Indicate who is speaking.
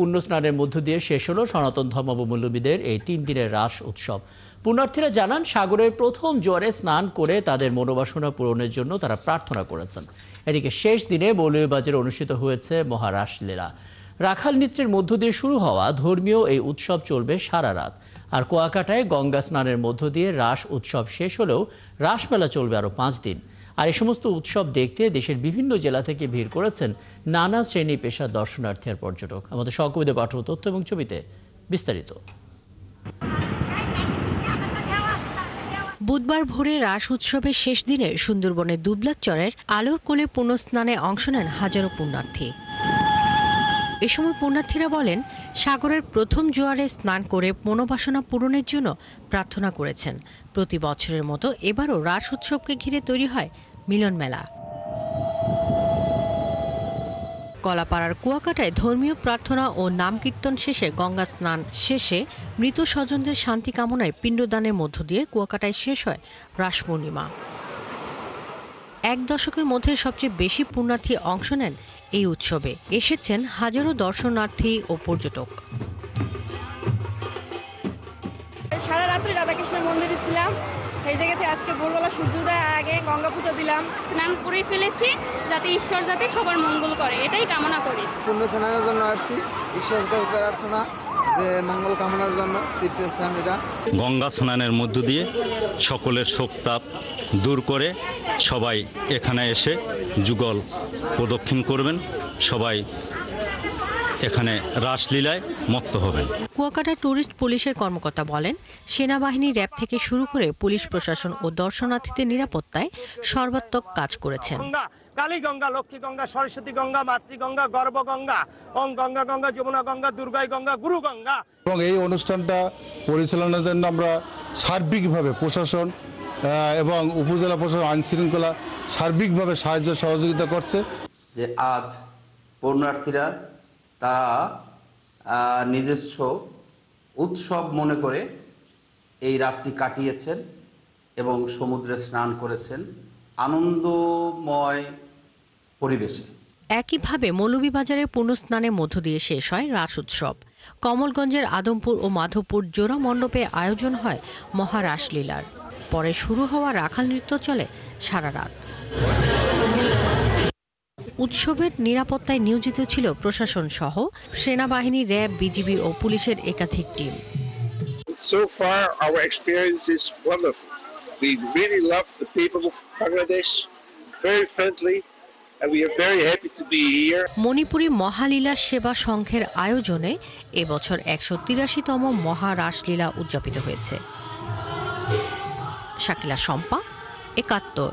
Speaker 1: পুণ্য স্নানের মধ্য দিয়ে শেষ হলো সনাতন ধর্মাবলম্বীদের এই 3 দিনের রাস উৎসব। পুণ্যার্থীরা জানান, সাগরের প্রথম জোয়ারে স্নান করে তাদের মনোবাসনা পূরণের জন্য তারা প্রার্থনা করেছেন। এদিকে শেষ দিনে মৌলভীবাজারে অনুষ্ঠিত হয়েছে মহারাস লীলা। রাখাল নৃত্যের মধ্য দিয়ে শুরু হওয়া ধর্মীয় এই উৎসব চলবে সারা রাত। আর কুয়াকাটায় গঙ্গা স্নানের মধ্য দিয়ে রাস উৎসব শেষ হলেও রাসমেলা চলবে আরও 5 দিন। আর এই সমস্ত উৎসব দেখতে দেশের বিভিন্ন জেলা থেকে ভিড় করেছেন নানা শ্রেণী পেশার দর্শনার্থী আর পর্যটক। আমাদের সহকর্মীদের পাঠানো তথ্য এবং ছবিতে বিস্তারিত।
Speaker 2: বুধবার ভোরে রাস উৎসবের শেষ দিনে সুন্দরবনের দুবলাচরের আলোর কোলে পুণ্যস্নানে অংশ নেন হাজারো পুণ্যার্থী। এ সময় পুণ্যার্থীরা বলেন, সাগরের প্রথম জোয়ারে স্নান করে মনোবাসনা পূরণের জন্য প্রার্থনা করেছেন। প্রতি বছরের মতো এবারও রাস উৎসবকে ঘিরে তৈরি হয় মিলন মেলা। কলাপাড়ার কুয়াকাটায় ধর্মীয় প্রার্থনা ও নাম কীর্তন শেষে গঙ্গা স্নান শেষে মৃত স্বজনদের শান্তি কামনায় পিণ্ডদানের মধ্য দিয়ে কুয়াকাটায় শেষ হয় রাস পূর্ণিমা। 1 দশকের মধ্যে সবচেয়ে বেশি পুণ্যার্থী অংশ নেন এই উৎসবে। এসেছেন হাজারো দর্শনার্থী ও পর্যটক।
Speaker 3: সারা রাত্রি রাধাকৃষ্ণের মন্দিরে ছিলাম। এই জায়গাতে আজকে ভোরবেলা সূর্যোদয়ের আগে গঙ্গা পূজা দিলাম।
Speaker 4: স্নান করে ফেলেছি, যাতে ঈশ্বর যাতে সবার মঙ্গল করে, এটাই কামনা করি।
Speaker 5: পুণ্য স্নানের জন্য আসছি, ঈশ্বর প্রার্থনা যে মঙ্গল কামনার জন্য তীর্থস্থান এটা।
Speaker 6: গঙ্গা স্নানের মধ্য দিয়ে সকলের শোকতাপ দূর করে সবাই এখানে এসে যুগল প্রদক্ষিণ করবেন, সবাই এখানে রাসলীলায় মত্ত হবেন।
Speaker 2: কুয়াকাটা ট্যুরিস্ট পুলিশের কর্মকর্তা বলেন, সেনাবাহিনী, র্যাব থেকে শুরু করে পুলিশ প্রশাসন ও দর্শনার্থীদের নিরাপত্তায় সর্বাত্মক কাজ করেছেন।
Speaker 7: কালী গঙ্গা, লক্ষ্মী গঙ্গা, সরস্বতী গঙ্গা, মাতৃগঙ্গা, গর্ভ গঙ্গা, গঙ্গা গঙ্গা, যমুনা গঙ্গা, দুর্গাই গঙ্গা, গুরু গঙ্গা।
Speaker 8: এবং এই অনুষ্ঠানটা পরিচালনার জন্য আমরা সার্বিকভাবে প্রশাসন এবং উপজেলা প্রশাসন, আইন শৃঙ্খলা সার্বিকভাবে সাহায্য সহযোগিতা করছে।
Speaker 9: যে আজ পুণ্যার্থীরা তারা নিজস্ব উৎসব মনে করে এই রাতটি কাটিয়েছেন এবং সমুদ্রে স্নান করেছেন আনন্দময় পরিবেশে।
Speaker 2: একইভাবে মৌলভীবাজারে পুণ্যস্নানের মধ্য দিয়ে শেষ হয় রাস উৎসব। কমলগঞ্জের আদমপুর ও মাধবপুর জোড়া মণ্ডপে আয়োজন হয় মহারাস লীলার। পরে শুরু হওয়া রাখাল নৃত্য চলে সারা রাত। উৎসবের নিরাপত্তায় নিয়োজিত ছিল প্রশাসন সহ সেনাবাহিনী, র্যাব, বিজিবি ও পুলিশের একাধিক team.
Speaker 10: So far our experience is wonderful. We really love the people of Bangladesh, very friendly, and we are very happy to be here.
Speaker 2: Manipuri মহালীলা সেবা সংঘের আয়োজনে এবছর 183তম মহারাসলীলা উদযাপিত হয়েছে। শাকিলা শম্পা, 71।